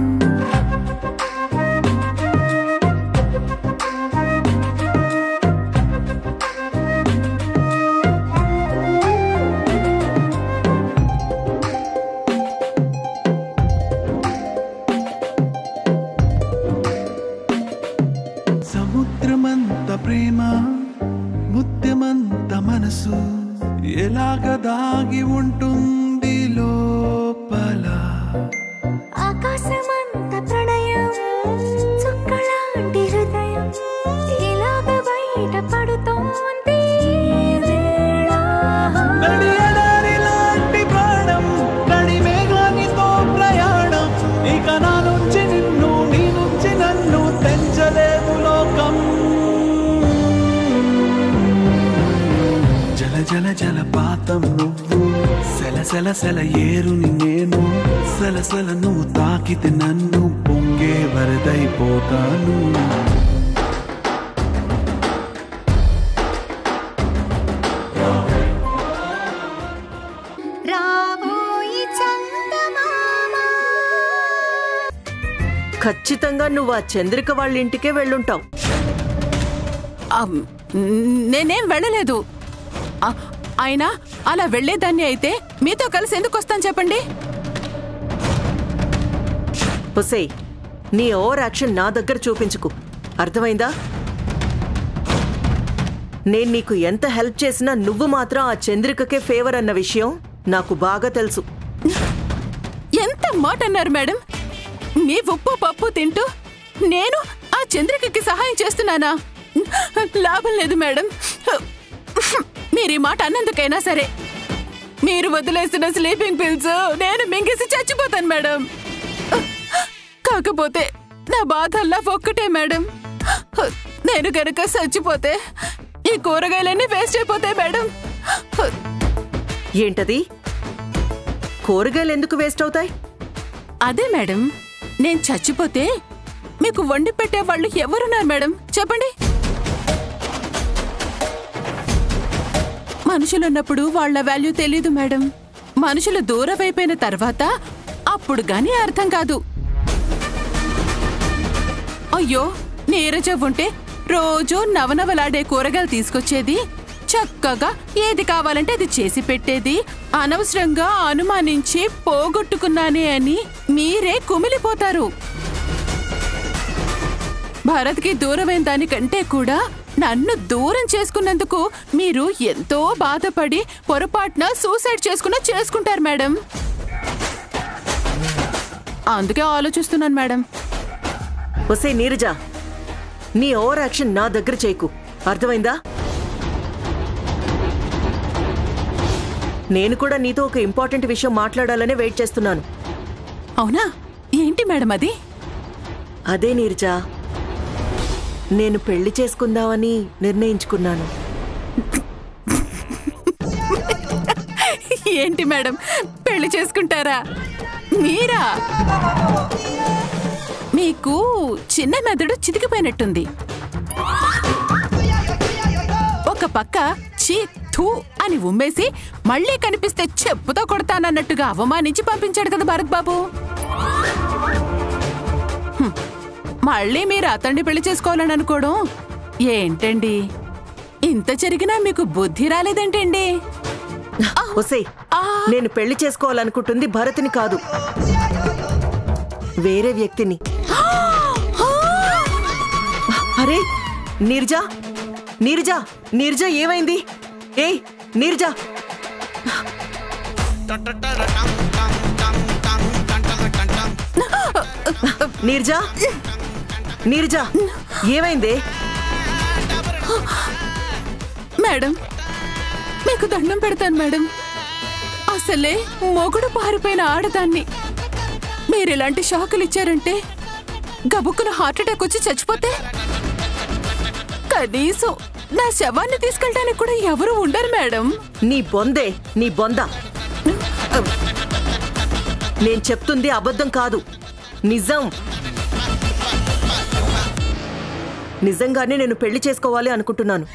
M: సముద్రమంత ప్రేమ, ముత్యమంత మనసు, ఎలాగ దాగి ఉంటుంది లోపల.
N: ఆకాశమంత ప్రణయం, చుక్కలాంటి హృదయం, ఇలాగ బయట పడుతోంది
M: లాంటి ప్రాణం, నడి మేఘానితో ప్రయాణం, ఇక నా నుంచి నిన్ను, నీ నుంచి నన్ను తెంచలేదు లోకం. జల జల జలపాతం నువ్వు, సెల సెల సెల ఏరుని నేను, సలసల నువ్వు తాకితే నన్ను పొంగే వరదైపోతాను.
A: ఖచ్చితంగా నువ్వు ఆ చంద్రిక వాళ్ళ ఇంటికే వెళ్ళుంటావు.
H: నేనేం వెళ్ళలేదు. అయినా అలా వెళ్లేదాన్ని అయితే మీతో కలిసి ఎందుకు వస్తాను చెప్పండి?
A: హుసే, నీ ఓవర్ యాక్షన్ నా దగ్గర చూపించుకు, అర్థమైందా? నేను నీకు ఎంత హెల్ప్ చేసినా నువ్వు మాత్రం ఆ చంద్రికకే ఫేవర్ అన్న విషయం నాకు బాగా తెలుసు.
H: ఎంత మాట అన్నారు మేడం? మీ ఉప్పు పప్పు తింటూ నేను ఆ చంద్రికకి సహాయం చేస్తున్నానా? లాభం లేదు మేడం. మీరు ఈ మాట అన్నందుకైనా సరే మీరు వదిలేసిన స్లీపింగ్ పిల్స్ నేను మింగేసి చచ్చిపోతాను మేడం. కాకపోతే నా బాధల్లా ఒక్కటే మేడం, నేను కనుక చచ్చిపోతే ఈ కూరగాయలన్నీ వేస్ట్ అయిపోతాయి మేడం.
A: ఏంటది? కూరగాయలు ఎందుకు వేస్ట్ అవుతాయి?
H: అదే మేడం, నేను చచ్చిపోతే మీకు వండి పెట్టే వాళ్ళు ఎవరున్నారు మేడం చెప్పండి? మనుషులున్నప్పుడు వాళ్ళ వాల్యూ తెలీదు మేడం. మనుషులు దూరం అయిపోయిన తర్వాత అప్పుడు గాని అర్థం కాదు. అయ్యో, నీరజ ఉంటే రోజు నవనవలాడే కూరగాయలు తీసుకొచ్చేది, చక్కగా ఏది కావాలంటే అది చేసి పెట్టేది. అనవసరంగా అనుమానించి పోగొట్టుకున్నానే అని మీరే కుమిలిపోతారు. భరత్కి దూరమైన దానికంటే కూడా నన్ను దూరం చేసుకున్నందుకు మీరు ఎంతో బాధపడి పొరపాటున సూసైడ్ చేసుకుంటారు మేడం. అందుకే ఆలోచిస్తున్నాను మేడం.
A: ఒసే నీరజ, నీ ఓవర్ యాక్షన్ నా దగ్గర చేయకు, అర్థమైందా? నేను కూడా నీతో ఒక ఇంపార్టెంట్ విషయం మాట్లాడాలనే వెయిట్ చేస్తున్నాను.
H: అవునా? ఏంటి మేడం అది?
A: అదే నీరజ, నేను పెళ్లి చేసుకుందామని నిర్ణయించుకున్నాను.
H: ఏంటి మేడం, పెళ్లి చేసుకుంటారా మీరా? మీకు చిన్న మెదడు చితికిపోయినట్టుంది. ఒక పక్క చీ థూ అని ఉమ్మేసి మళ్ళీ కనిపిస్తే చెప్పుతో కొడతానన్నట్టుగా అవమానించి పంపించాడు కదా భరత్ బాబు. మళ్ళీ మీరు అతన్ని పెళ్లి చేసుకోవాలని అనుకోవడం ఏంటండి? ఇంత జరిగినా మీకు బుద్ధి రాలేదేంటండి?
A: ఒసే, నేను పెళ్లి చేసుకోవాలనుకుంటుంది భరత్ని కాదు, వేరే వ్యక్తిని. అరే నీరజా, నీరజా, నీరజా ఏమైంది? ఏయ్ నీరజా! నీరజా, నీరజా ఏమైంది?
H: మేడం, మీకు దండం పెడతాను మేడం. అసలే మొగుడు పారిపోయిన ఆడదాన్ని మీరిలాంటి షాకులు ఇచ్చారంటే గబుక్కున హార్ట్ అటాక్ వచ్చి చచ్చిపోతే కనీసం నా శవాన్ని తీసుకెళ్ళడానికి కూడా ఎవరు ఉండరు మేడం.
A: నీ బొందే, నీ బొంద. నేను చెప్తుంది అబద్ధం కాదు, నిజం. నిజంగానే నేను పెళ్లి చేసుకోవాలి అనుకుంటున్నాను.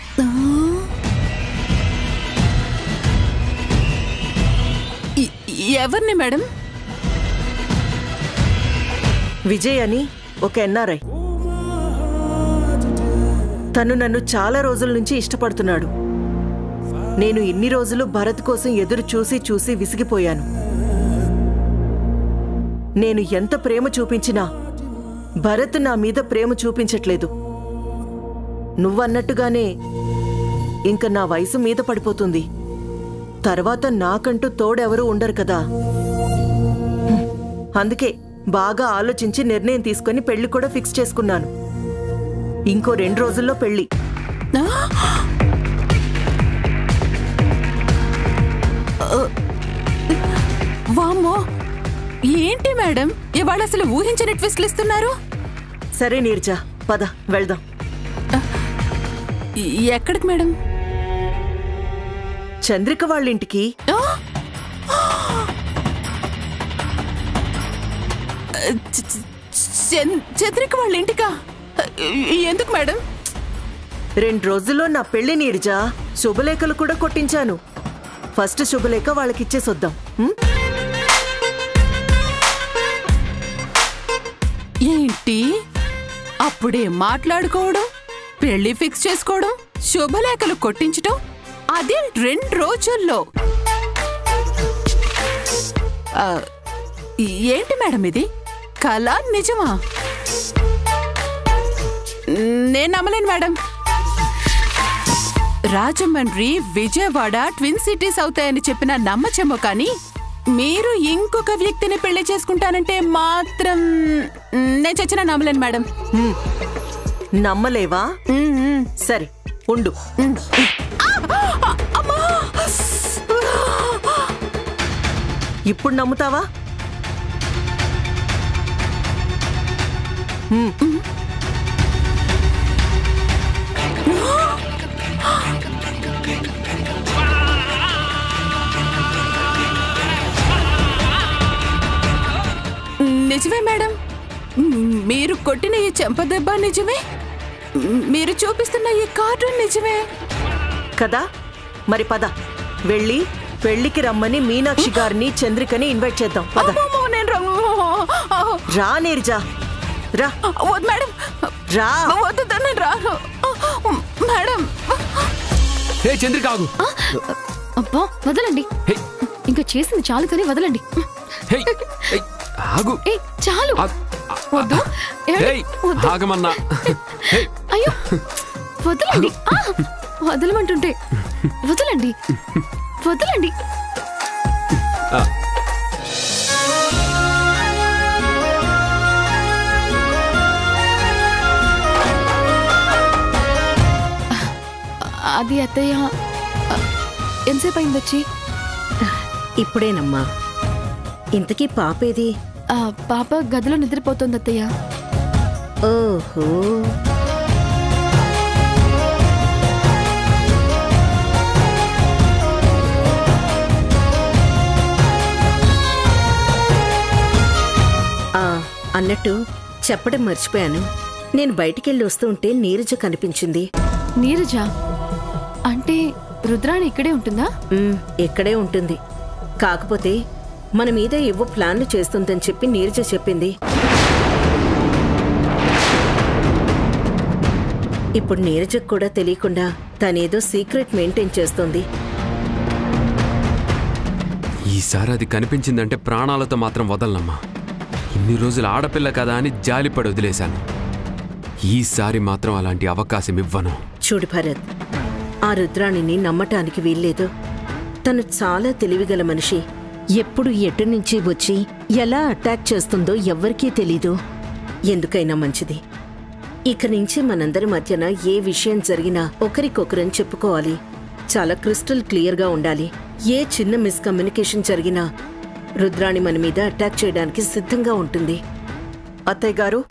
H: ఎవరిని మేడం?
A: విజయ్ అని ఒక ఎన్ఆర్ఐ. తను నన్ను చాలా రోజుల నుంచి ఇష్టపడుతున్నాడు. నేను ఇన్ని రోజులు భరత్ కోసం ఎదురు చూసి చూసి విసిగిపోయాను. నేను ఎంత ప్రేమ చూపించినా భరత్ నా మీద ప్రేమ చూపించట్లేదు. నువ్వన్నట్టుగానే ఇంక నా వయసు మీద పడిపోతుంది. తర్వాత నాకంటూ తోడెవరూ ఉండరు కదా. అందుకే బాగా ఆలోచించి నిర్ణయం తీసుకుని పెళ్లి కూడా ఫిక్స్ చేసుకున్నాను. ఇంకో 2 రోజుల్లో పెళ్లి.
H: వామ్మో, ఏంటి మేడం ఇవాళ అసలు ఊహించని ట్విస్ట్లు ఇస్తున్నారు?
A: సరే నీరజా, పద వెళ్దాం.
H: ఎక్కడికి మేడం?
A: చంద్రిక వాళ్ళింటికి.
H: చంద్రిక వాళ్ళ ఇంటికా? ఎందుకు మేడం?
A: 2 రోజుల్లో నా పెళ్లి నీరజా. శుభలేఖలు కూడా కొట్టించాను. ఫస్ట్ శుభలేఖ వాళ్ళకిచ్చేసొద్దాం.
H: ఏంటి అప్పుడే మాట్లాడుకోవడం, పెళ్లి ఫిక్స్ చేసుకోవడం, శుభలేఖలు కొట్టించడం, అది 2 రోజుల్లో? ఏంటి మేడం ఇది? కళ నిజమా? నేను నమ్మలేను madam. Rajahmundry, Vijayawada twin cities అవుతాయని చెప్పిన నమ్మచేమో కానీ మీరు ఇంకొక వ్యక్తిని పెళ్లి చేసుకుంటానంటే మాత్రం నేను చచ్చినా నమ్మలేను మేడం.
A: నమ్మలేవా? సరే ఉండు. ఇప్పుడు నమ్ముతావా?
H: నిజమే మేడం, మీరు కొట్టిన ఈ చెంపదెబ్బ నిజమే, మీరు చూపిస్తున్న ఈ కార్టూన్ నిజమే
A: కదా. మరి పద, వెళ్ళి పెళ్లికి రమ్మని మీనాక్షి గారిని చంద్రికని ఇన్వైట్ చేద్దాం. పద. రా నీర్జా, రా.
H: మేడం
A: రా.
H: మేడం
D: చంద్రిక ఆగు.
C: అబ్బా వదలండి, ఇంకా చేసింది చాలు కానీ వదలండి.
D: ఆగు.
C: చాలు. వద్దు.
D: ఆగమన్నా.
C: అయ్యో వదలండి. వదలమంటుంటే వదలండి, వదలండి. అది అత్తయ్య ఎంతసేపు అయింది వచ్చి?
F: ఇప్పుడేనమ్మా. ఇంతకీ పాపేది?
C: పాప గదిలో నిద్రపోతుంది అత్తయ్య.
F: ఓహో, అన్నట్టు చెప్పడం మర్చిపోయాను. నేను బయటికెళ్ళి వస్తూ ఉంటే నీరజ కనిపించింది.
C: నీరజ అంటే రుద్రాణి ఇక్కడే ఉంటుందా?
F: ఇక్కడే ఉంటుంది. కాకపోతే మన మీద ఏవో ప్లాన్లు చేస్తుందని చెప్పి నీరజ చెప్పింది. ఇప్పుడు నీరజకు కూడా తెలియకుండా తనేదో సీక్రెట్ మెయింటైన్ చేస్తోంది.
D: ఈసారి అది కనిపించిందంటే ప్రాణాలతో మాత్రం వదలనమ్మా. ఇన్ని రోజులు ఆడపిల్ల కదా అని జాలిపడి వదిలేశాను. ఈసారి మాత్రం అలాంటి అవకాశం ఇవ్వను.
F: చూడు భరత్, ఆ రుద్రాణిని నమ్మటానికి వీల్లేదు. తను చాలా తెలివిగల మనిషి. ఎప్పుడు ఎటు నుంచి వచ్చి ఎలా అటాక్ చేస్తుందో ఎవ్వరికీ తెలీదు. ఎందుకైనా మంచిది, ఇక నుంచి మనందరి మధ్యన ఏ విషయం జరిగినా ఒకరికొకరని చెప్పుకోవాలి. చాలా క్రిస్టల్ క్లియర్గా ఉండాలి. ఏ చిన్న మిస్కమ్యూనికేషన్ జరిగినా రుద్రాణి మన మీద అటాక్ చేయడానికి సిద్ధంగా ఉంటుంది.
A: అత్తయ్య గారు,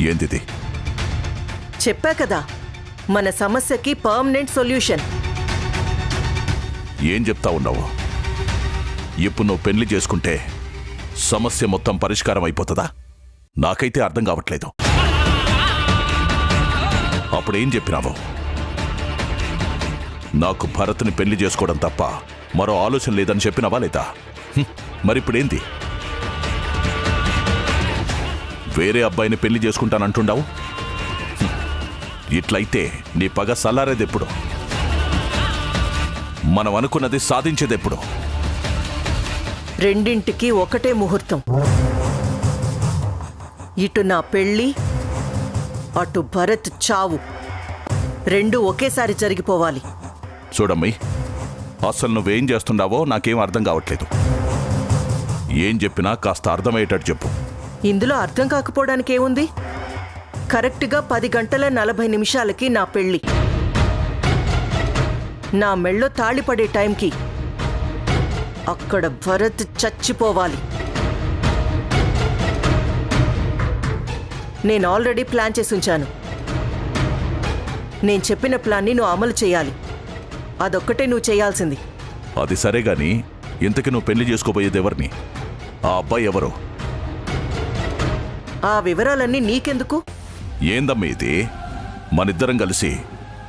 L: ఏంటిది?
A: చెప్పా కదా, మన సమస్యకి పర్మనెంట్ సొల్యూషన్.
L: ఏం చెప్తా ఉన్నావు? ఇప్పుడు నువ్వు పెళ్లి చేసుకుంటే సమస్య మొత్తం పరిష్కారం అయిపోతుందా? నాకైతే అర్థం కావట్లేదు. అప్పుడేం చెప్పినావు? నాకు భరత్ని పెళ్లి చేసుకోవడం తప్ప మరో ఆలోచన లేదని చెప్పినావా లేదా? మరిప్పుడేంది? వేరే అబ్బాయిని పెళ్లి చేసుకుంటానంటుండావు. ఇట్లయితే నీ పగ సల్లారేదెప్పుడు? మనం అనుకున్నది సాధించేదెప్పుడు?
A: రెండింటికి ఒకటే ముహూర్తం. ఇటు నా పెళ్లి, అటు భరత్ చావు, రెండు ఒకేసారి జరిగిపోవాలి.
L: చూడమ్మీ, అసలు నువ్వేం చేస్తున్నావో నాకేం అర్థం కావట్లేదు. ఏం చెప్పినా కాస్త అర్థమయ్యేటట్టు చెప్పు.
A: ఇందులో అర్థం కాకపోవడానికి ఏముంది? కరెక్ట్గా 10 గంటల 40 నిమిషాలకి నా పెళ్లి. నా మెళ్ళో తాళిపడే టైంకి అక్కడ భరత్ చచ్చిపోవాలి. నేను ఆల్రెడీ ప్లాన్ చేసి ఉంచాను. నేను చెప్పిన ప్లాన్ని నువ్వు అమలు చేయాలి. అదొక్కటే నువ్వు చేయాల్సింది.
L: అది సరే గాని, ఇంతకీ నువ్వు పెళ్లి చేసుకోబోయేది ఎవరిని? ఆ అబ్బాయి ఎవరు?
A: ఆ వివరాలన్నీ నీకెందుకు?
L: ఏందమ్మా ఇది? మనిద్దరం కలిసి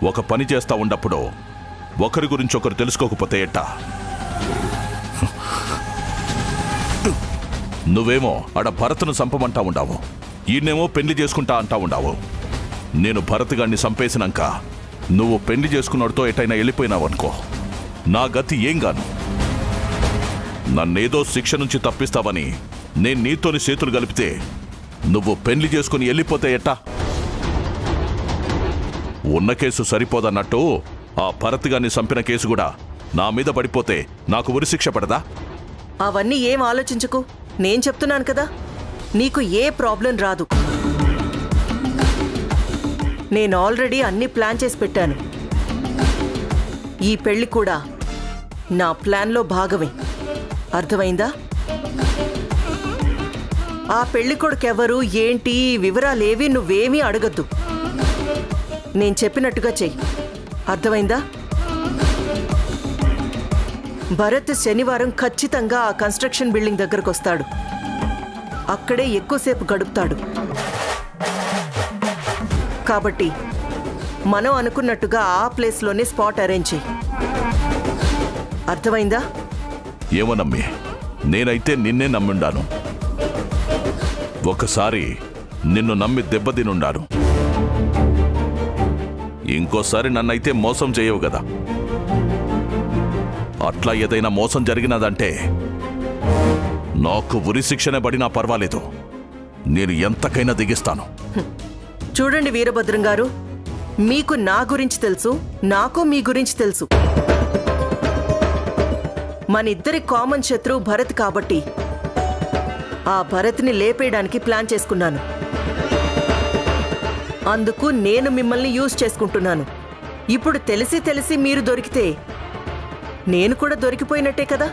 L: ఒక పని చేస్తా ఉన్నప్పుడు ఒకరి గురించి ఒకరు తెలుసుకోకపోతే ఎట్టా? నువ్వేమో ఆడ భరత్ను చంపమంటా ఉండావు, ఈయనేమో పెళ్లి చేసుకుంటా అంటా ఉండావు. నేను భరత్ గారిని చంపేసినాక నువ్వు పెళ్లి చేసుకున్నోడితో ఎటైనా వెళ్ళిపోయినావనుకో, నా గతి ఏం గాను? నన్నేదో శిక్ష నుంచి తప్పిస్తావని నేను నీతోని చేతులు కలిపితే నువ్వు పెళ్లి చేసుకుని వెళ్ళిపోతే ఎట్టా? ఉన్న కేసు సరిపోదన్నట్టు ఆ భరత్ గారిని చంపిన కేసు కూడా నా మీద పడిపోతే నాకు ఉరిశిక్ష పడదా?
A: అవన్నీ ఏం ఆలోచించకు. నేను చెప్తున్నాను కదా, నీకు ఏ ప్రాబ్లం రాదు. నేను ఆల్రెడీ అన్ని ప్లాన్ చేసి పెట్టాను. ఈ పెళ్లి కూడా నా ప్లాన్లో భాగమే. అర్థమైందా? ఆ పెళ్లి కొడుకెవరు ఏంటి వివరాలేవి నువ్వేమీ అడగద్దు. నేను చెప్పినట్టుగా చెయ్యి. అర్థమైందా? భరత్ శనివారం ఖచ్చితంగా ఆ కన్స్ట్రక్షన్ బిల్డింగ్ దగ్గరకు వస్తాడు. అక్కడే ఎక్కువసేపు గడుపుతాడు. కాబట్టి మనం అనుకున్నట్టుగా ఆ ప్లేస్లోనే స్పాట్ అరేంజ్ చెయ్యి. అర్థమైందా?
L: ఏమో నమ్మి, నేనైతే నిన్నే నమ్ముండాను. ఒకసారి నిన్ను నమ్మి దెబ్బతినుండాను. ఇంకోసారి నన్నైతే మోసం చేయవు కదా. అట్లా ఏదైనా మోసం జరిగినదంటే నాకు ఉరి శిక్షణ పడినా పర్వాలేదు, నేను ఎంతకైనా దిగిస్తాను.
A: చూడండి వీరభద్రం గారు, మీకు నా గురించి తెలుసు, నాకు మీ గురించి తెలుసు. మన ఇద్దరి కామన్ శత్రువు భరత్ కాబట్టి ఆ భరత్ని లేపేయడానికి ప్లాన్ చేసుకున్నాను. అందుకు నేను మిమ్మల్ని యూజ్ చేసుకుంటున్నాను. ఇప్పుడు తెలిసి తెలిసి మీరు దొరికితే నేను కూడా దొరికిపోయినట్టే కదా.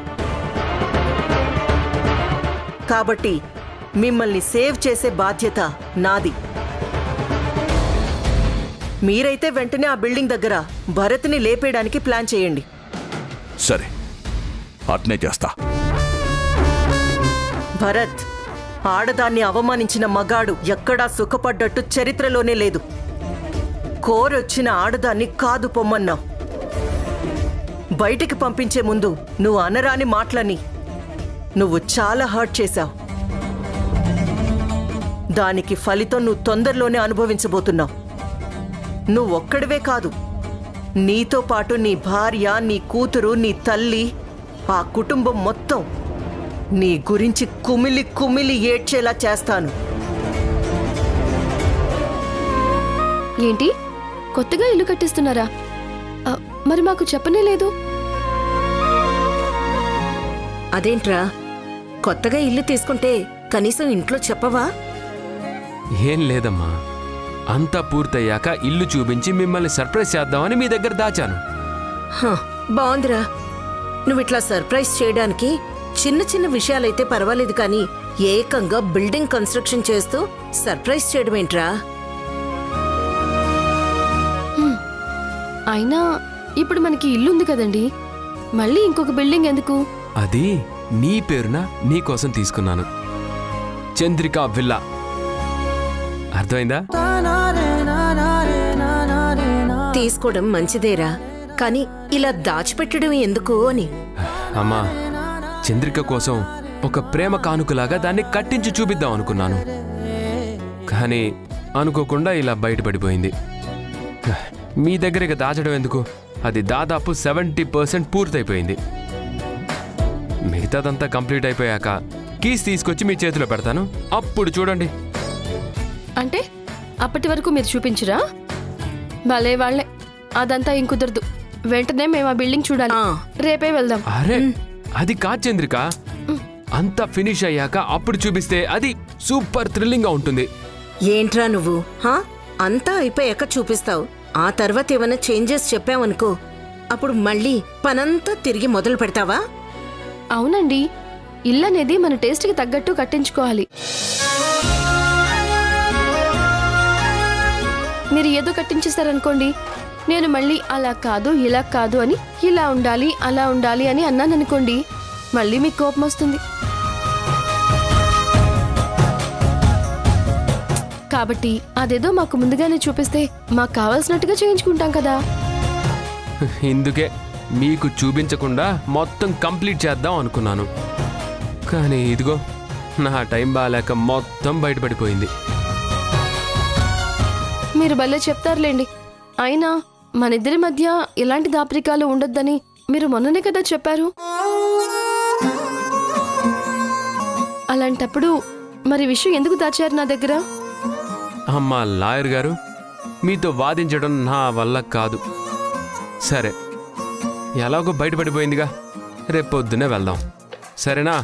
A: కాబట్టి మిమ్మల్ని సేవ్ చేసే బాధ్యత నాది. మీరైతే వెంటనే ఆ బిల్డింగ్ దగ్గర భరత్ని లేపేయడానికి ప్లాన్ చేయండి.
L: సరే, అట్నే చేస్తా.
A: భరత్, ఆడదాన్ని అవమానించిన మగాడు ఎక్కడా సుఖపడ్డట్టు చరిత్రలోనే లేదు. కోరొచ్చిన ఆడదాన్ని కాదు పొమ్మన్నావు. బయటికి పంపించే ముందు నువ్వు అనరాని మాటలని నువ్వు చాలా హర్ట్ చేశావు. దానికి ఫలితం నువ్వు తొందరలోనే అనుభవించబోతున్నావు. నువ్వొక్కడివే కాదు, నీతో పాటు నీ భార్య, నీ కూతురు, నీ తల్లి, ఆ కుటుంబం మొత్తం నీ గురించి కుమిలి కుమిలి ఏడ్చేలా చేస్తాను.
C: ఏంటి, కొత్తగా ఇల్లు కట్టిస్తున్నారా? మరి మాకు చెప్పనే లేదు.
F: అదేంట్రా, కొత్తగా ఇల్లు తీసుకుంటే కనీసం ఇంట్లో చెప్పవా?
D: ఏం లేదమ్మా, అంతా పూర్తయ్యాక ఇల్లు చూపించి మిమ్మల్ని సర్ప్రైజ్ చేద్దామని మీ దగ్గర దాచాను.
F: బాగుందిరా. నువ్విట్లా సర్ప్రైజ్ చేయడానికి చిన్న చిన్న విషయాలైతే పర్వాలేదు, కానీ ఏకంగా బిల్డింగ్ కన్స్ట్రక్షన్ చేస్తూ సర్ప్రైజ్ చేయడం ఏంట్రా?
C: అయినా ఇప్పుడు మనకి ఇల్లు ఉంది కదండి, మళ్ళీ ఇంకొక బిల్డింగ్ ఎందుకు?
D: అది నీ పేరున నీకోసం తీసుకున్నాను, చంద్రికా విల్లా. అర్థమైందా?
F: తీసుకోవడం మంచిదేరా, కానీ ఇలా దాచిపెట్టడం ఎందుకు అని.
D: అమ్మా, చంద్రిక కోసం ఒక ప్రేమ కానుకలాగా దాన్ని కట్టించి చూపిద్దాం అనుకున్నాను. కానీ అనుకోకుండా ఇలా బయటపడిపోయింది. మీ దగ్గరికి దాచడం ఎందుకు? అది దాదాపు 70% పూర్తయిపోయింది. మిగతాదంతా కంప్లీట్ అయిపోయాక కీస్ తీసుకొచ్చి మీ చేతిలో పెడతాను, అప్పుడు చూడండి.
C: అంటే అప్పటి వరకు మీరు చూపించరా? భలే వాళ్ళే. అదంతా ఏం కుదరదు. వెంటనే మేము ఆ బిల్డింగ్ చూడాలి. రేపే వెళ్దాం.
D: అరే, అది కాదు చంద్రిక, అంతా ఫినిష్ అయ్యాక అప్పుడు చూపిస్తే అది సూపర్ థ్రిల్లింగ్ గా ఉంటుంది.
F: ఏంట్రా నువ్వు? అంతా అయిపోయాక చూపిస్తావు, ఆ తర్వాత ఏమైనా చేంజెస్ చెప్పావనుకో, అప్పుడు మళ్ళీ పనంతా తిరిగి మొదలు పెడతావా?
C: అవునండి, ఇల్లు అనేది మన టేస్ట్కి తగ్గట్టు కట్టించుకోవాలి. మీరు ఏదో కట్టించేస్తారనుకోండి, నేను మళ్ళీ అలా కాదు ఇలా కాదు అని, ఇలా ఉండాలి అలా ఉండాలి అని అన్నాననుకోండి, మళ్ళీ మీకు కోపం వస్తుంది. కాబట్టి అదేదో మాకు ముందుగానే చూపిస్తే మాకు కావాల్సినట్టుగా చేయించుకుంటాం కదా.
D: ఇందుకే మీకు చూపించకుండా మొత్తం కంప్లీట్ చేద్దాం అనుకున్నాను. కానీ ఇదిగో నా టైం బాగాలేక మొత్తం బయటపడిపోయింది.
C: మీరు భలే చెప్తారులేండి. అయినా మనిద్దరి మధ్య ఎలాంటి దాపరికాలు ఉండొద్దని మీరు మొన్ననే కదా చెప్పారు. అలాంటప్పుడు మరి విషయం ఎందుకు దాచారు నా దగ్గర?
D: అమ్మా లాయర్ గారు, మీతో వాదించడం నా వల్ల కాదు. సరే, ఎలాగో బయటపడిపోయిందిగా, రేపొద్దునే వెళ్దాం, సరేనా?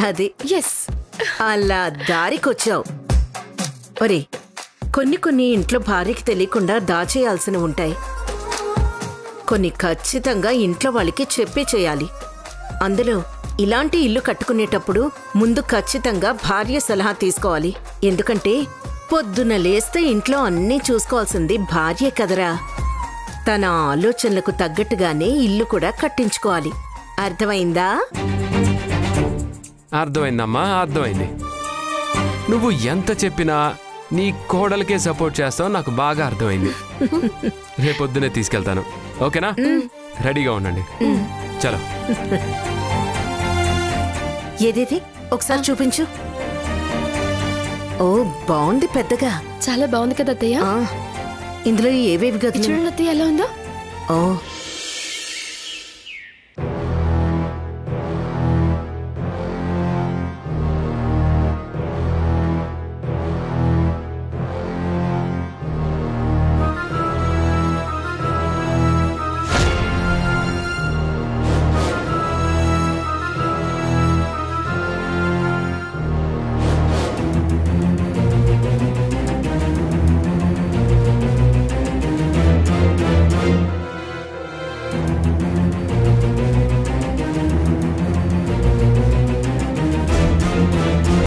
F: అది ఎస్, అలా దారికొచ్చావు. ఒరే, కొన్ని ఇంట్లో భార్యకి తెలియకుండా దాచేయాల్సినవి ఉంటాయి. కొన్ని ఖచ్చితంగా ఇంట్లో వాళ్ళకి చెప్పే చేయాలి. అందులో ఇలాంటి ఇల్లు కట్టుకునేటప్పుడు ముందు ఖచ్చితంగా భార్య సలహా తీసుకోవాలి. ఎందుకంటే పొద్దున లేస్తే ఇంట్లో అన్నీ చూసుకోవాల్సింది భార్య కదరా. తన ఆలోచనలకు తగ్గట్టుగానే ఇల్లు కూడా కట్టించుకోవాలి. అర్థమైందా?
D: అర్థమైందమ్మా, అర్థమైంది. నువ్వు ఎంత చెప్పినా నీ కోడలకే సపోర్ట్ చేస్తావు నాకు బాగా అర్థమైంది. రేపొద్దునే తీసుకెళ్తాను, ఓకేనా? రెడీగా ఉండండి. చలో.
F: ఏదేది ఒకసారి చూపించు. ఓ బాగుంది, పెద్దగా
C: చాలా బాగుంది కదా అత్తయ్య.
F: ఇందులో ఏవేవి గదులు?
C: చూడండి అత్తయ్య ఎలా ఉందో.
F: ఓ